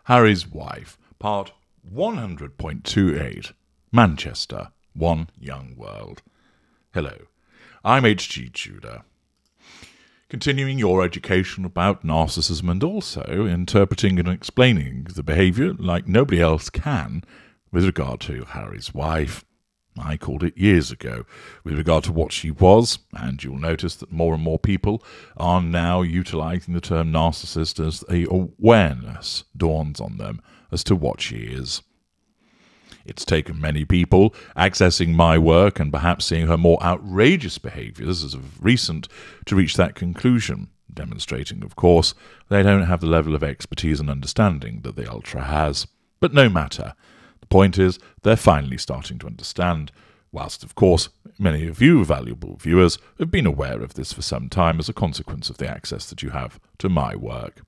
Harry's Wife, Part 100.28, Manchester, One Young World. Hello, I'm H.G. Tudor. Continuing your education about narcissism and also interpreting and explaining the behaviour like nobody else can with regard to Harry's wife. I called it years ago with regard to what she was, and you'll notice that more and more people are now utilising the term narcissist as the awareness dawns on them as to what she is. It's taken many people accessing my work and perhaps seeing her more outrageous behaviours as of recent to reach that conclusion, demonstrating, of course, they don't have the level of expertise and understanding that the Ultra has. But no matter. The point is, they're finally starting to understand, whilst, of course, many of you valuable viewers have been aware of this for some time as a consequence of the access that you have to my work.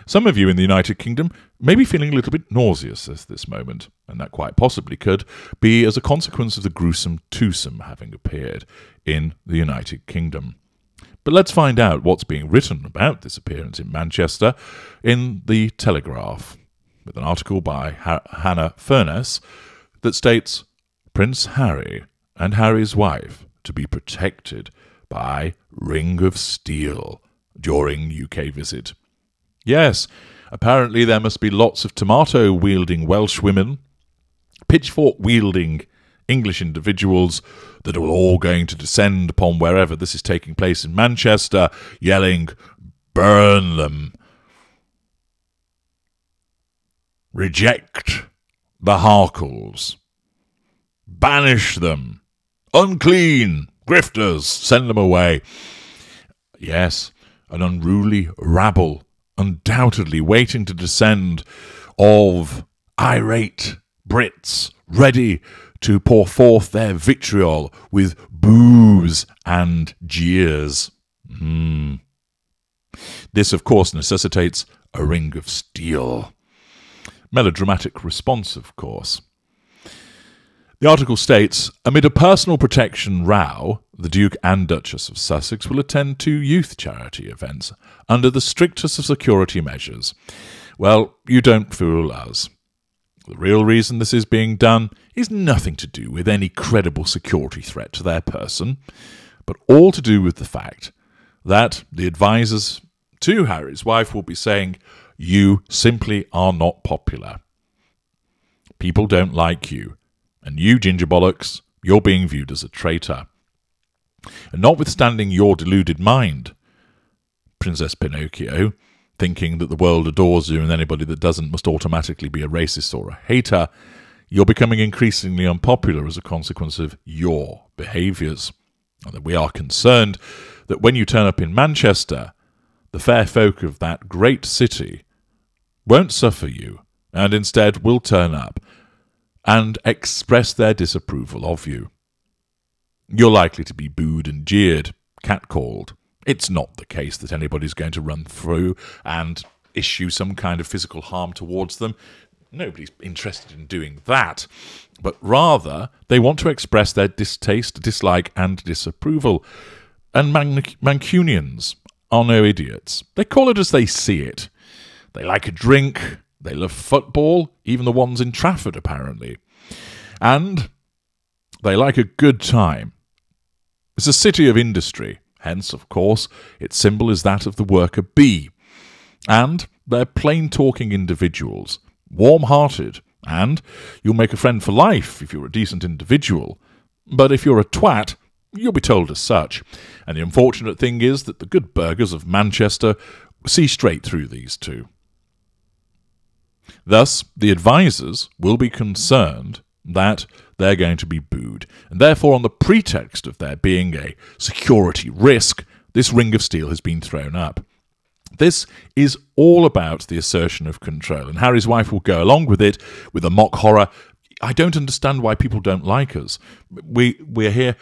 Some of you in the United Kingdom may be feeling a little bit nauseous at this moment, and that quite possibly could be as a consequence of the gruesome twosome having appeared in the United Kingdom. But let's find out what's being written about this appearance in Manchester in the Telegraph, with an article by Hannah Furness that states, Prince Harry and Harry's wife to be protected by Ring of Steel during UK visit. Yes, apparently there must be lots of tomato-wielding Welsh women, pitchfork-wielding English individuals that are all going to descend upon wherever this is taking place in Manchester, yelling, burn them. Reject the Markles. Banish them. Unclean. Grifters. Send them away. Yes, an unruly rabble, undoubtedly waiting to descend, of irate Brits ready to pour forth their vitriol with boos and jeers. This, of course, necessitates a ring of steel. Melodramatic response, of course. The article states, amid a personal protection row, the Duke and Duchess of Sussex will attend 2 youth charity events under the strictest of security measures. Well, you don't fool us. The real reason this is being done is nothing to do with any credible security threat to their person, but all to do with the fact that the advisors to Harry's wife will be saying, you simply are not popular. People don't like you. And you, ginger bollocks, you're being viewed as a traitor. And notwithstanding your deluded mind, Princess Pinocchio, thinking that the world adores you and anybody that doesn't must automatically be a racist or a hater, you're becoming increasingly unpopular as a consequence of your behaviours. And that we are concerned that when you turn up in Manchester, the fair folk of that great city won't suffer you, and instead will turn up and express their disapproval of you. You're likely to be booed and jeered, catcalled. It's not the case that anybody's going to run through and issue some kind of physical harm towards them. Nobody's interested in doing that. But rather, they want to express their distaste, dislike, and disapproval. And Mancunians are no idiots. They call it as they see it. They like a drink, they love football, even the ones in Trafford, apparently. And they like a good time. It's a city of industry, hence, of course, its symbol is that of the worker bee. And they're plain-talking individuals, warm-hearted, and you'll make a friend for life if you're a decent individual. But if you're a twat, you'll be told as such. And the unfortunate thing is that the good burghers of Manchester see straight through these two. Thus, the advisors will be concerned that they're going to be booed, and therefore on the pretext of there being a security risk, this ring of steel has been thrown up. This is all about the assertion of control, and Harry's wife will go along with it with a mock horror. I don't understand why people don't like us. We're here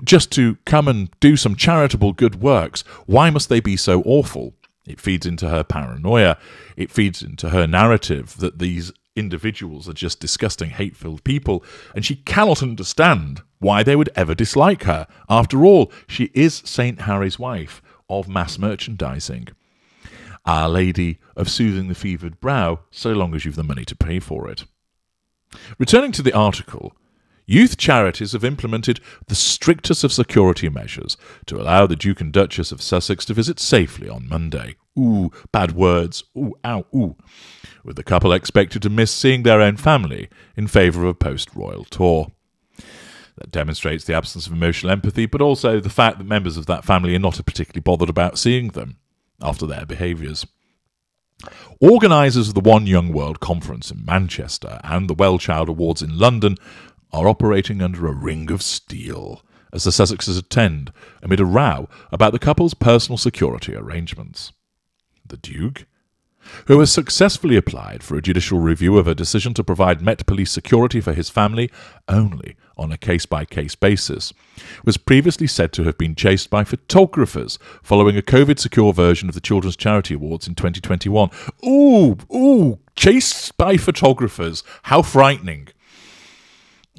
just to come and do some charitable good works. Why must they be so awful? It feeds into her paranoia. It feeds into her narrative that these individuals are just disgusting, hate-filled people, and she cannot understand why they would ever dislike her. After all, she is St. Harry's wife of mass merchandising. Our Lady of Soothing the Fevered Brow, so long as you've the money to pay for it. Returning to the article, youth charities have implemented the strictest of security measures to allow the Duke and Duchess of Sussex to visit safely on Monday. Ooh, bad words. Ooh, ow, ooh. With the couple expected to miss seeing their own family in favour of a post-royal tour. That demonstrates the absence of emotional empathy, but also the fact that members of that family are not particularly bothered about seeing them after their behaviours. Organisers of the One Young World Conference in Manchester and the Wellchild Awards in London are operating under a ring of steel as the Sussexes attend amid a row about the couple's personal security arrangements. The Duke, who has successfully applied for a judicial review of a decision to provide Met Police security for his family only on a case-by-case basis, was previously said to have been chased by photographers following a COVID-secure version of the Children's Charity Awards in 2021. Ooh, chased by photographers. How frightening.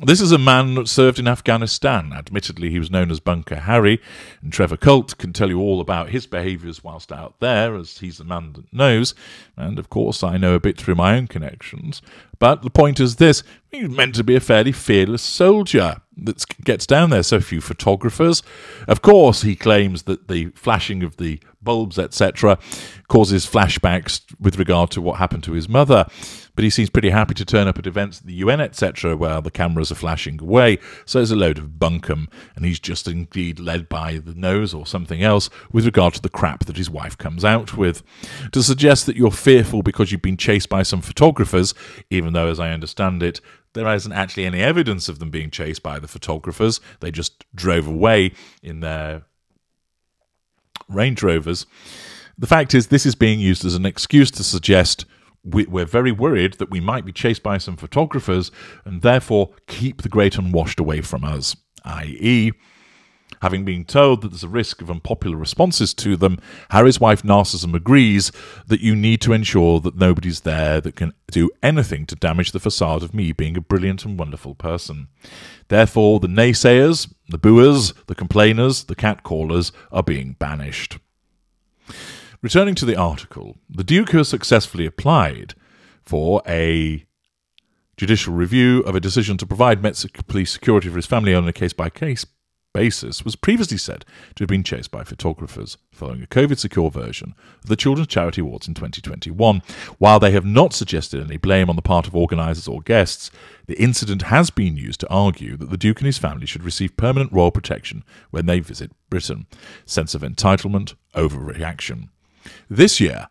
This is a man that served in Afghanistan. Admittedly, he was known as Bunker Harry, and Trevor Colt can tell you all about his behaviours whilst out there, as he's the man that knows, and of course I know a bit through my own connections. But the point is this, he's meant to be a fairly fearless soldier that gets down there. So few photographers. Of course, he claims that the flashing of the bulbs, etc., causes flashbacks with regard to what happened to his mother. But he seems pretty happy to turn up at events at the UN, etc., where the cameras are flashing away. So there's a load of bunkum, and he's just indeed led by the nose or something else with regard to the crap that his wife comes out with. To suggest that you're fearful because you've been chased by some photographers, even though, as I understand it, there isn't actually any evidence of them being chased by the photographers. They just drove away in their Range Rovers. The fact is, this is being used as an excuse to suggest we're very worried that we might be chased by some photographers and therefore keep the great unwashed away from us, i.e., having been told that there's a risk of unpopular responses to them, Harry's wife Narcissism agrees that you need to ensure that nobody's there that can do anything to damage the facade of me being a brilliant and wonderful person. Therefore, the naysayers, the booers, the complainers, the catcallers are being banished. Returning to the article, the Duke has successfully applied for a judicial review of a decision to provide Met Police security for his family on a case-by-case basis was previously said to have been chased by photographers following a COVID-secure version of the Children's Charity Awards in 2021. While they have not suggested any blame on the part of organisers or guests, the incident has been used to argue that the Duke and his family should receive permanent royal protection when they visit Britain. Sense of entitlement, overreaction. This year,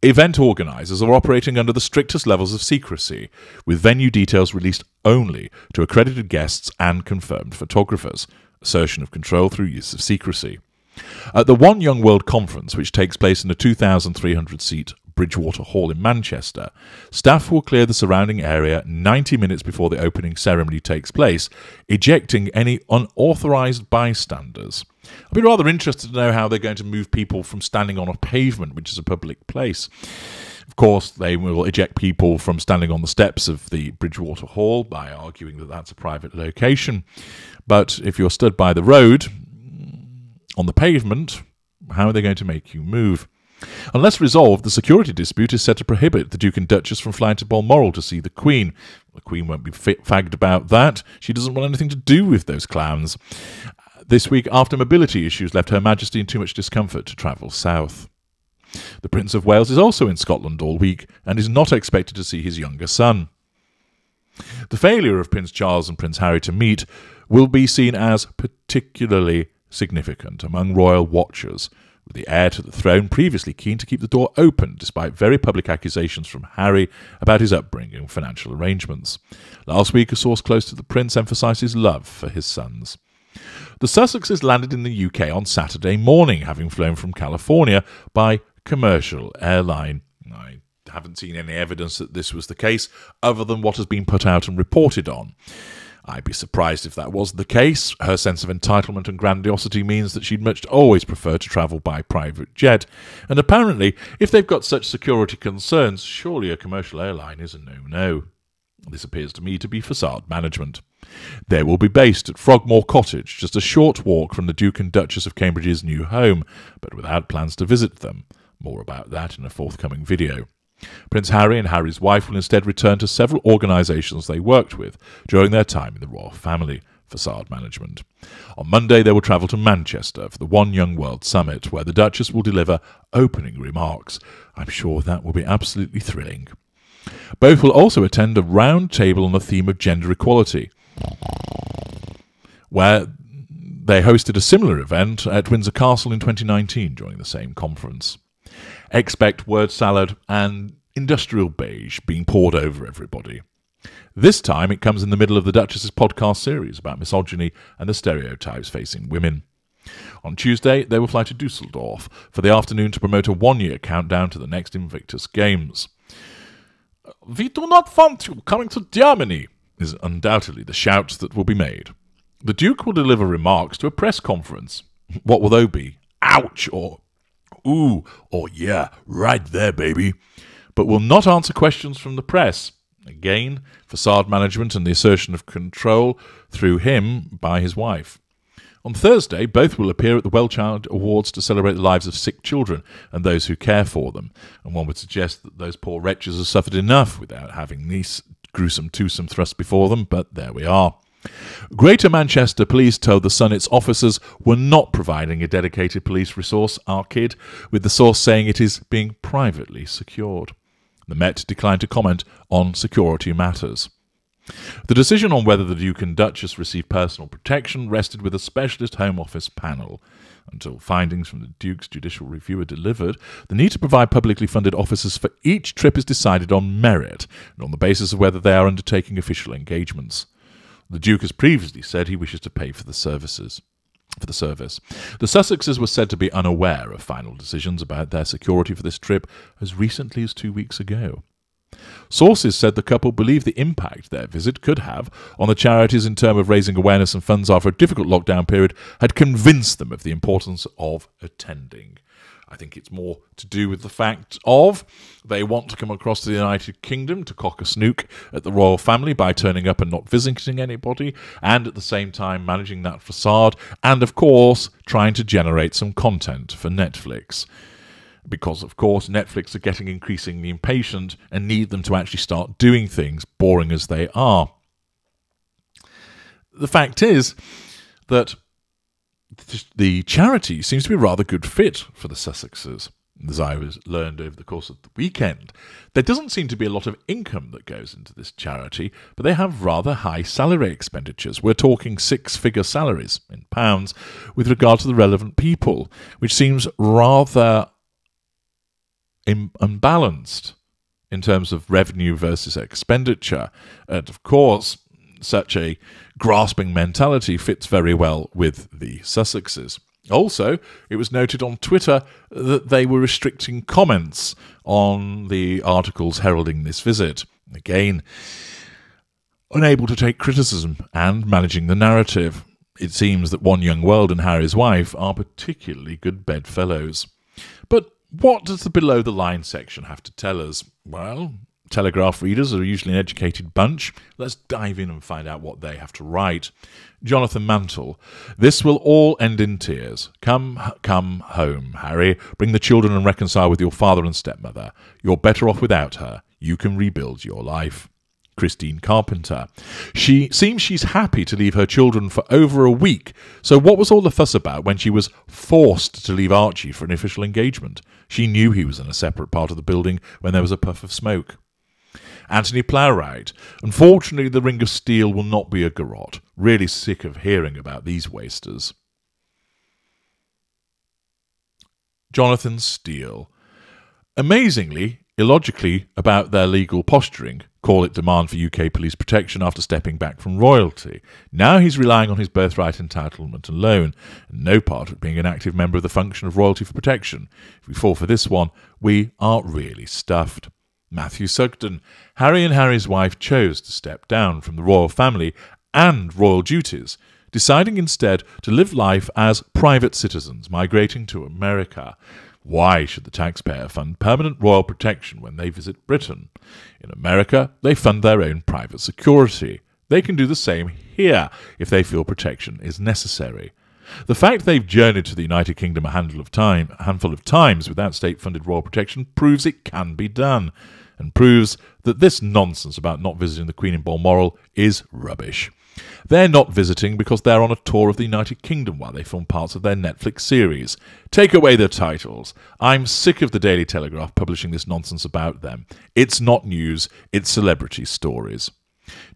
event organisers are operating under the strictest levels of secrecy, with venue details released only to accredited guests and confirmed photographers. Assertion of control through use of secrecy. At the One Young World Conference, which takes place in a 2,300-seat Bridgewater Hall in Manchester, staff will clear the surrounding area 90 minutes before the opening ceremony takes place, ejecting any unauthorised bystanders. I'd be rather interested to know how they're going to move people from standing on a pavement, which is a public place. Of course, they will eject people from standing on the steps of the Bridgewater Hall by arguing that that's a private location. But if you're stood by the road, on the pavement, how are they going to make you move? Unless resolved, the security dispute is set to prohibit the Duke and Duchess from flying to Balmoral to see the Queen. The Queen won't be fagged about that. She doesn't want anything to do with those clowns. This week, after mobility issues left Her Majesty in too much discomfort to travel south. The Prince of Wales is also in Scotland all week and is not expected to see his younger son. The failure of Prince Charles and Prince Harry to meet will be seen as particularly significant among royal watchers, with the heir to the throne previously keen to keep the door open despite very public accusations from Harry about his upbringing and financial arrangements. Last week, a source close to the prince emphasised his love for his sons. The Sussexes landed in the UK on Saturday morning, having flown from California by commercial airline. I haven't seen any evidence that this was the case, other than what has been put out and reported on. I'd be surprised if that was the case. Her sense of entitlement and grandiosity means that she'd much always prefer to travel by private jet. And apparently, if they've got such security concerns, surely a commercial airline is a no-no. This appears to me to be facade management. They will be based at Frogmore Cottage, just a short walk from the Duke and Duchess of Cambridge's new home, but without plans to visit them. More about that in a forthcoming video. Prince Harry and Harry's wife will instead return to several organisations they worked with during their time in the royal family facade management. On Monday, they will travel to Manchester for the One Young World Summit, where the Duchess will deliver opening remarks. I'm sure that will be absolutely thrilling. Both will also attend a round table on the theme of gender equality, where they hosted a similar event at Windsor Castle in 2019 during the same conference. Expect word salad and industrial beige being poured over everybody. This time it comes in the middle of the Duchess's podcast series about misogyny and the stereotypes facing women. On Tuesday, they will fly to Dusseldorf for the afternoon to promote a one-year countdown to the next Invictus Games. "We do not want you coming to Germany," is undoubtedly the shout that will be made. The Duke will deliver remarks to a press conference. What will they be? Ouch, or ooh, or yeah, right there, baby. But will not answer questions from the press. Again, facade management and the assertion of control through him by his wife. On Thursday, both will appear at the Well Child Awards to celebrate the lives of sick children and those who care for them. And one would suggest that those poor wretches have suffered enough without having these gruesome twosome thrust before them, but there we are. Greater Manchester Police told The Sun its officers were not providing a dedicated police resource, ARKID, with the source saying it is being privately secured. The Met declined to comment on security matters. The decision on whether the Duke and Duchess receive personal protection rested with a specialist Home Office panel. Until findings from the Duke's judicial review are delivered, the need to provide publicly funded officers for each trip is decided on merit and on the basis of whether they are undertaking official engagements. The Duke has previously said he wishes to pay for the service. The Sussexes were said to be unaware of final decisions about their security for this trip as recently as 2 weeks ago. Sources said the couple believe the impact their visit could have on the charities in terms of raising awareness and funds after a difficult lockdown period had convinced them of the importance of attending. I think it's more to do with the fact of they want to come across to the United Kingdom to cock a snook at the royal family by turning up and not visiting anybody, and at the same time managing that facade, and of course trying to generate some content for Netflix. Because, of course, Netflix are getting increasingly impatient and need them to actually start doing things, boring as they are. The fact is that the charity seems to be a rather good fit for the Sussexes. As I learned over the course of the weekend, there doesn't seem to be a lot of income that goes into this charity, but they have rather high salary expenditures. We're talking six-figure salaries in pounds with regard to the relevant people, which seems rather unbalanced in terms of revenue versus expenditure. And of course, such a grasping mentality fits very well with the Sussexes. Also, it was noted on Twitter that they were restricting comments on the articles heralding this visit. Again, unable to take criticism and managing the narrative. It seems that One Young World and Harry's wife are particularly good bedfellows. But what does the below-the-line section have to tell us? Well, Telegraph readers are usually an educated bunch. Let's dive in and find out what they have to write. Jonathan Mantle. This will all end in tears. Come home, Harry. Bring the children and reconcile with your father and stepmother. You're better off without her. You can rebuild your life. Christine Carpenter. She seems she's happy to leave her children for over a week, so what was all the fuss about when she was forced to leave Archie for an official engagement? She knew he was in a separate part of the building when there was a puff of smoke. Anthony Plowright. Unfortunately, the Ring of Steel will not be a garrote. Really sick of hearing about these wasters. Jonathan Steele. Amazingly, illogically about their legal posturing, call it demand for UK police protection after stepping back from royalty. Now he's relying on his birthright entitlement alone, and no part of being an active member of the function of royalty for protection. If we fall for this one, we are really stuffed. Matthew Sugden. Harry and Harry's wife chose to step down from the royal family and royal duties, deciding instead to live life as private citizens migrating to America. Why should the taxpayer fund permanent royal protection when they visit Britain? In America, they fund their own private security. They can do the same here if they feel protection is necessary. The fact they've journeyed to the United Kingdom a handful of times without state-funded royal protection proves it can be done, and proves that this nonsense about not visiting the Queen in Balmoral is rubbish. They're not visiting because they're on a tour of the United Kingdom while they film parts of their Netflix series. Take away the titles. I'm sick of the Daily Telegraph publishing this nonsense about them. It's not news, it's celebrity stories.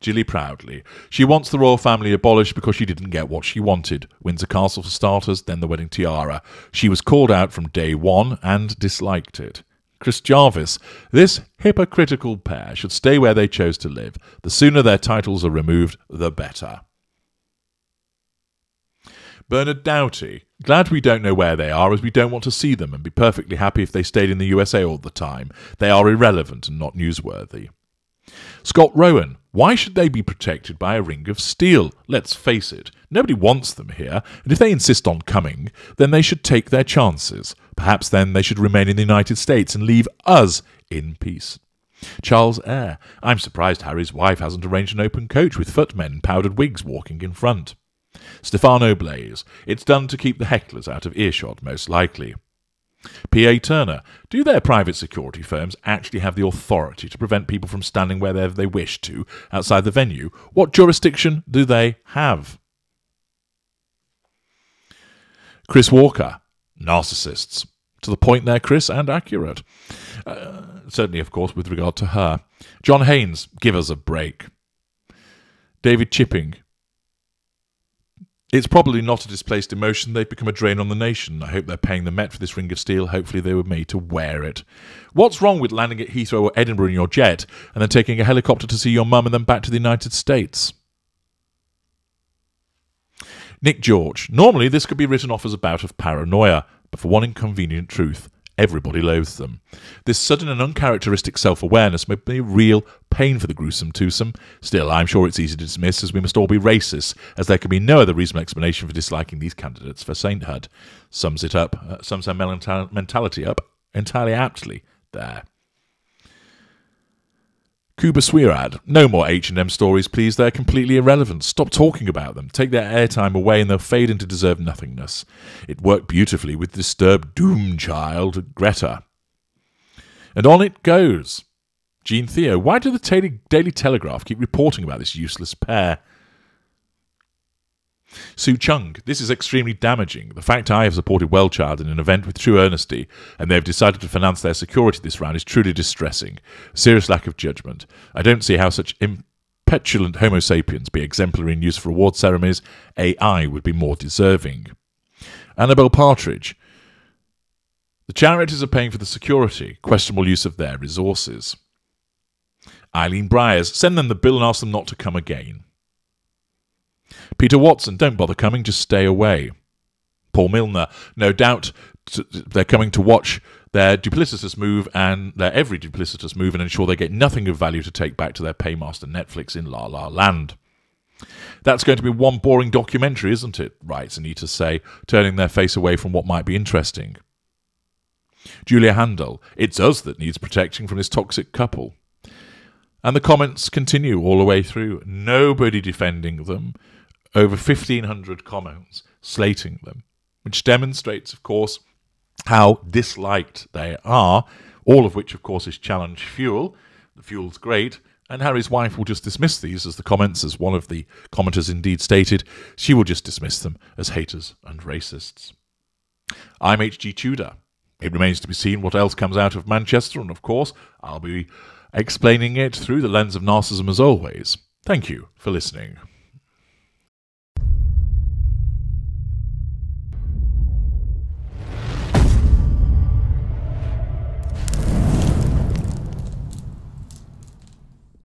Gilly proudly. She wants the royal family abolished because she didn't get what she wanted. Windsor Castle for starters, then the wedding tiara. She was called out from day one and disliked it. Chris Jarvis. This hypocritical pair should stay where they chose to live. The sooner their titles are removed, the better. Bernard Doughty. Glad we don't know where they are, as we don't want to see them, and be perfectly happy if they stayed in the USA all the time. They are irrelevant and not newsworthy. Scott Rowan. Why should they be protected by a ring of steel? Let's face it, nobody wants them here, and if they insist on coming, then they should take their chances. Perhaps then they should remain in the United States and leave us in peace. Charles Eyre. I'm surprised Harry's wife hasn't arranged an open coach with footmen in powdered wigs walking in front. Stefano Blaze. It's done to keep the hecklers out of earshot, most likely. P.A. Turner. Do their private security firms actually have the authority to prevent people from standing wherever they wish to outside the venue? What jurisdiction do they have? Chris Walker. Narcissists. To the point there, Chris, and accurate. Certainly, of course, with regard to her. John Haynes. Give us a break. David Chipping. It's probably not a displaced emotion. They've become a drain on the nation. I hope they're paying the Met for this ring of steel. Hopefully they were made to wear it. What's wrong with landing at Heathrow or Edinburgh in your jet and then taking a helicopter to see your mum and then back to the United States? Nick George. Normally this could be written off as a bout of paranoia, but for one inconvenient truth, everybody loathes them. This sudden and uncharacteristic self-awareness may be a real pain for the gruesome twosome. Still, I'm sure it's easy to dismiss, as we must all be racists, as there can be no other reasonable explanation for disliking these candidates for sainthood. Sums it up, sums her mentality up entirely aptly there. Kuba Swirad. No more H&M stories, please. They're completely irrelevant. Stop talking about them. Take their airtime away and they'll fade into deserved nothingness. It worked beautifully with disturbed doom child Greta. And on it goes. Jean Theo. Why do the Daily Telegraph keep reporting about this useless pair? Sue Chung. This is extremely damaging. The fact I have supported Wellchild in an event with true earnesty, and they have decided to finance their security this round, is truly distressing. A serious lack of judgment. I don't see how such petulant Homo sapiens be exemplary in use for award ceremonies. AI would be more deserving. Annabelle Partridge. The charities are paying for the security. Questionable use of their resources. Eileen Briers. Send them the bill and ask them not to come again. Peter Watson, don't bother coming, just stay away. Paul Milner, no doubt they're coming to watch their duplicitous move and their every duplicitous move and ensure they get nothing of value to take back to their paymaster Netflix in La La Land. That's going to be one boring documentary, isn't it? Writes Anita Say, turning their face away from what might be interesting. Julia Handel, it's us that needs protecting from this toxic couple. And the comments continue all the way through. Nobody defending them. Over 1,500 comments slating them, which demonstrates, of course, how disliked they are, all of which, of course, is challenge fuel. The fuel's great, and Harry's wife will just dismiss these as the comments, as one of the commenters indeed stated. She will just dismiss them as haters and racists. I'm H.G. Tudor. It remains to be seen what else comes out of Manchester, and, of course, I'll be explaining it through the lens of narcissism as always. Thank you for listening.